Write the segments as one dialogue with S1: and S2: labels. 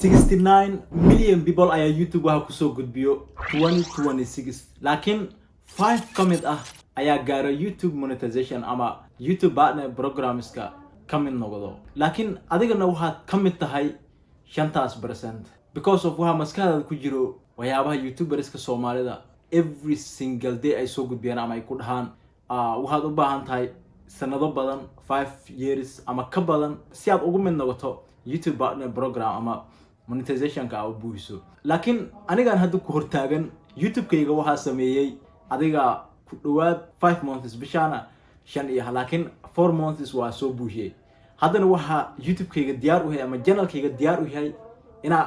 S1: 69 million people ayaa YouTube waxa kusoo gudbiyo 2026 laakiin 5 kamid ah ayaa gaaro YouTube monetization ama YouTube partner programska kamid noqdo laakiin adigana waxaad kamid tahay 5% because of waxa maskaxdaada ku jiro waxyaabaha YouTuberska Soomaalida every single day ay soo gudbiyaan ama ay ku dhahaan waxaad u baahan tahay sanado badan 5 years ama ka badan si aad ugu mid noqoto YouTube partner program ama monetization ka u buuxiso laakiin anigaan hadda ku hortaagan YouTube-kayga waxa sameeyay adiga ku dhawaad 5 months bishana 5 iyo laakiin 4 months waa soo buuxiyay haddana waxa YouTube-kayga diyaar u yahay ama channel-kayga diyaar u yahay ina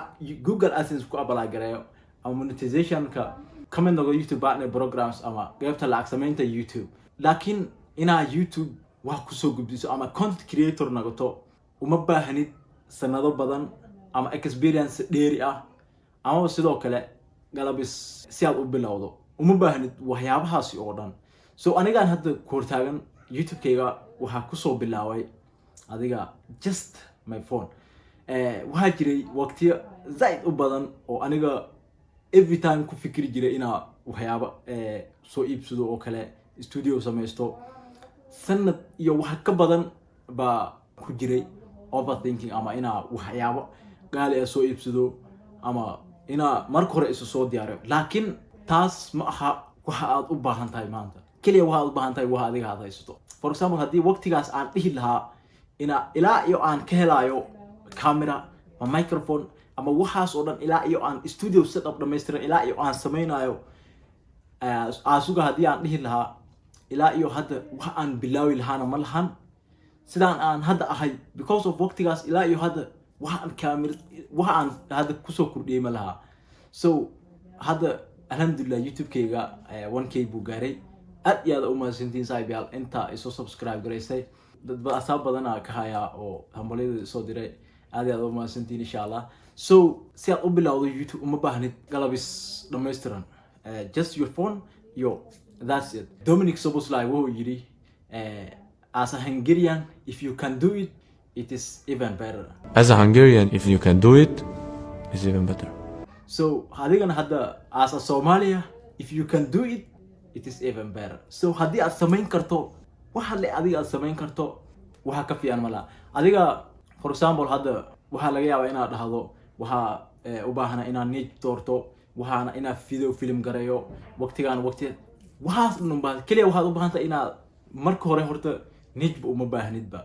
S1: Google AdSense ku apply gareeyo ama monetization ka kamid noqdo YouTube partner programs ama qaybta lacag samaynta YouTube laakiin ina YouTube wax ku soo gudbiso ama content creator noqoto uma baahnid sanado badan ama experience dheeri ah ama sidoo kale galabis si aad u bilowdo uma baahnid waxyaabahaasi oo dhan so anigaan hadda ku hortaagan YouTube-kayga waxa ku soo bilaaway adiga just my phone waxa jiray waqtiyo zaid u badan oo aniga every time ku fikiri jiray ina waxyaaba soo iibsado oo kale studio samaysto sanad iyo wax ka badan ba ku jiray overthinking ama ina waxyaabo gaali ah soo iibsado ama ina marka hore isu soo diyaariyo laakiin taas ma aha waxa aad u baahan tahay maanta kaliya waxa aad u baahan tahay waxa adiga aad haysato for example hadii waqtigaas aan dhihi lahaa ina ilaa iyo aan ka helayo camera ama microphone ama waxaas oo dhan ilaa iyo aan studio setup dhameystiran ilaa iyo aan sameynayo aasuga hadii aan dhihi lahaa ilaa iyo hadda waxa aan bilaawi lahaana ma lahan sidaan aan hadda ahay because of waqtigaas ilaa iyo hadda waxa aan hadda kusoo kordhiyay ma laha so hadda alhamdulillah YouTube-kayga 1k buu gaaray aad iyo aad u mahadsantiin saaxiibayaal inta iso subscribe gareysay dad asaab badan ka haya oo hambaliyada soo diray aad iyo aad u mahadsantiin insha Allah so si aad u bilowdo YouTube uma baahnid galabis dhameystiran just your phone that's it Dominic Soboslai wuxuu yiri as a Hungarian if you can do it it is even better
S2: as a Hungarian if you can do it it's even better
S1: so hadigana hadda as a Somalia if you can do it it is even better so hadii aad samayn karto waxa la adiga aad samayn karto waxa ka fiican mala adiga for example hadda waxa laga yaabaa inaad dhahdo waxa u baahana inaad niche doorto waxaana inaad video film gareeyo waqtigan waqti waxaas number kaliya waxaad u baahan tahay inaad marka hore horta niche uma baahnidba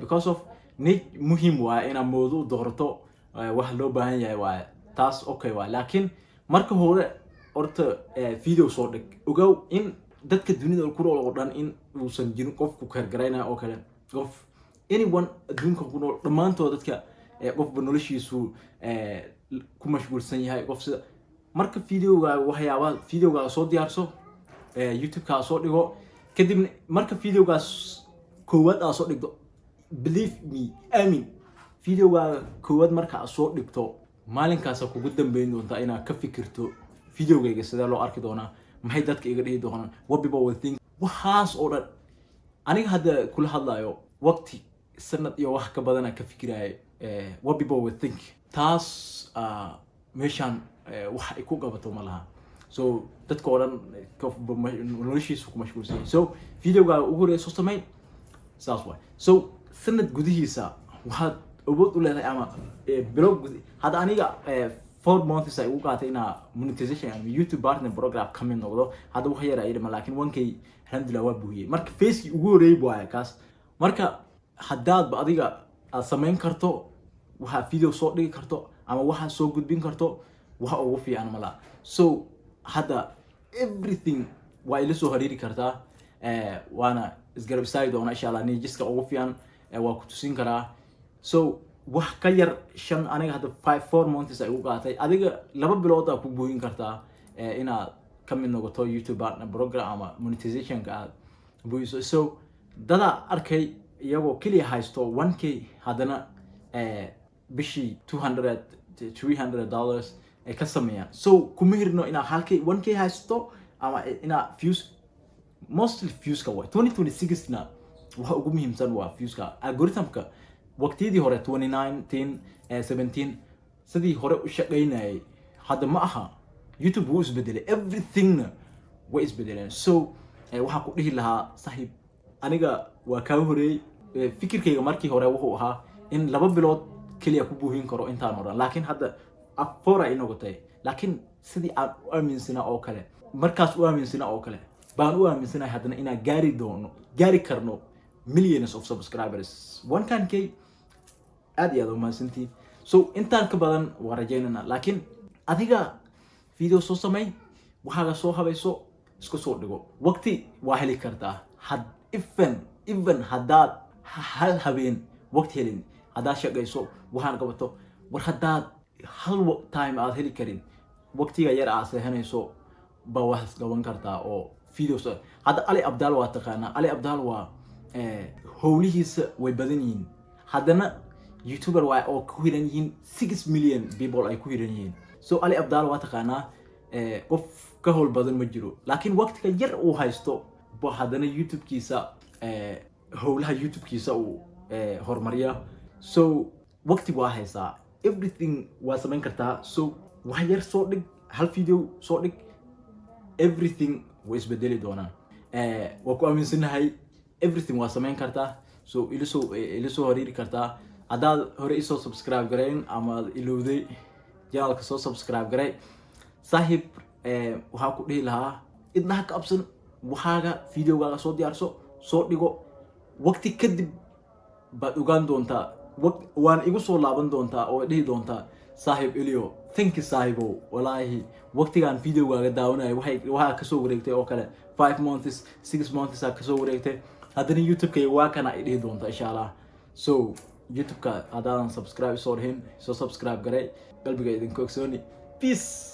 S1: because of niche muhiim waa inaad mowduuc doorto wax loo baahan yahay waa taas okay waa laakiin marka hore horta video soo dhig ogow in dadka dunida ku nool oo dhan in uusan jirin qof ku kargarayna oo kale qof anyone adduunka ku nool dhamaantood dadka qofba noloshiisu ku mashquulsan yahay qof sida marka videoga waxyaaba videoga soo diyaarso YouTube-ka soo dhigo kadib marka videogaas koowaad aad soo dhigto believe me amin videoga koowaad marka aad soo dhigto maalinkaas kugu dambeyn doonta inaad ka fikirto videogayga sida loo arki doona maxay dadka iga dhihi doonaan what people will think waxaas oo dhan aniga hadda kula hadlayo waqti sanad iyo wax ka badan ka fikirayo what people will think taas meeshan wax ay ku qabato ma laha so dadka oo dhan noloshiisu ku mashquulsan yahay so videoga ugu horeeyo soo sameyn saas way so sanad gudihiisa waxaad awood u leedahay ama blog hada aniga 4 months ay ugu qaatay ina monetization ama YouTube partner program kamid noqdo hada wax yar ay laakiin 1k alhamdulillah waa buuyay marka face ugu horeeyay waa kaas marka hadaad adiga aad sameyn karto waxa video soo dhigi karto ama waxa soo gudbin karto waxa ugu fiican mala so hada everything waa ila soo hariiri kartaa waana isgarab istaagi doona insha Allah nijiska ugu fiican waa ku tusin karaa so wax ka yar shan aniga hada 4 months ay ugu qaatay adiga 2 bilood aad ku buuyin kartaa inaad kamid noqoto YouTube partner program ama monetization ka aad buuyiso so dada arkay iyagoo kaliya haysto 1k hadana bishi $200 $300 ay ka sameeyaan so kuma hirno ina halkay 1k haysto ama ina views mostly views ka way 2026 na waxa ugu muhiimsan waa views ka algorithm ka waqtiyadii hore 2019 17 sidii hore u shaqaynayay hadda ma aha. YouTube wuu isbedelay, everything way isbedeleen. So waxaan ku dhihi lahaa saaxiib, aniga waa kaa horeeyay. Fikirkayga markii hore wuxuu ahaa in 2 bilood kaliya ku buuhin karo intaan oran, laakiin hadda 4 ay noqotay. Laakiin sidii aan u aaminsanaa oo kale, markaas u aaminsanaa oo kale baan u aaminsanahay haddana inaan gaari karno millions of subscribers. 1K aad iyo aad u mahadsantiin. So intaan ka badan waa rajaynana, laakiin adiga video soo samay, waxaaga soo habayso, isku soo dhigo. Waqti waa heli kartaa. Even haddaad hal habeen waqti helin, haddaad shaqayso waxaan qabato, war haddaad hal time aad heli karin, waqtiga yar aad seexanayso baa wax qaban kartaa oo videos. Hadda Ali Abdaal waa taqaanaa. Ali Abdaal waa howlihiisa way badan yihiin, haddana YouTuber waa oo ku hiran yihiin 6 million people ay ku hiran yihiin. So Ali Abdaal waa taqaanaa, qof ka howl badan ma jiro, laakiin waqtiga yar uu haysto ba haddana YouTube-kiisa howlaha YouTube-kiisa uu horumariya. So waqti waa haysaa, everything waa samayn kartaa. So wax yar soo dhig, hal video soo dhig, everything way isbedeli doonaan. Waa ku aaminsanahay everything waa samayn kartaa. So ila soo horiiri kartaa. haddaad hore isoo subscribe gareyn ama ilowday channelka soo subscribe garey saaxiib. Waxaan ku dhihi lahaa idnaha ka absan, waxaaga videogaaga soo diyaarso, soo dhigo. Waqti kadib baad ogaan doontaa, waan igu soo laaban doontaa oo dhihi doontaa saaxiib Elio, thank you saaxiibow, walaahi waqtigaan videogaaga daawanayay waxaa kasoo wareegtay oo kale 5 months 6 months ka soo wareegtay, haddana YouTube-kayga waa kana ay dhihi doontaa insha Allah. So YouTube-ka haddaadan subscribe soo dhihin, soo subscribe garey, qalbiga idinka ogsooni. Peace.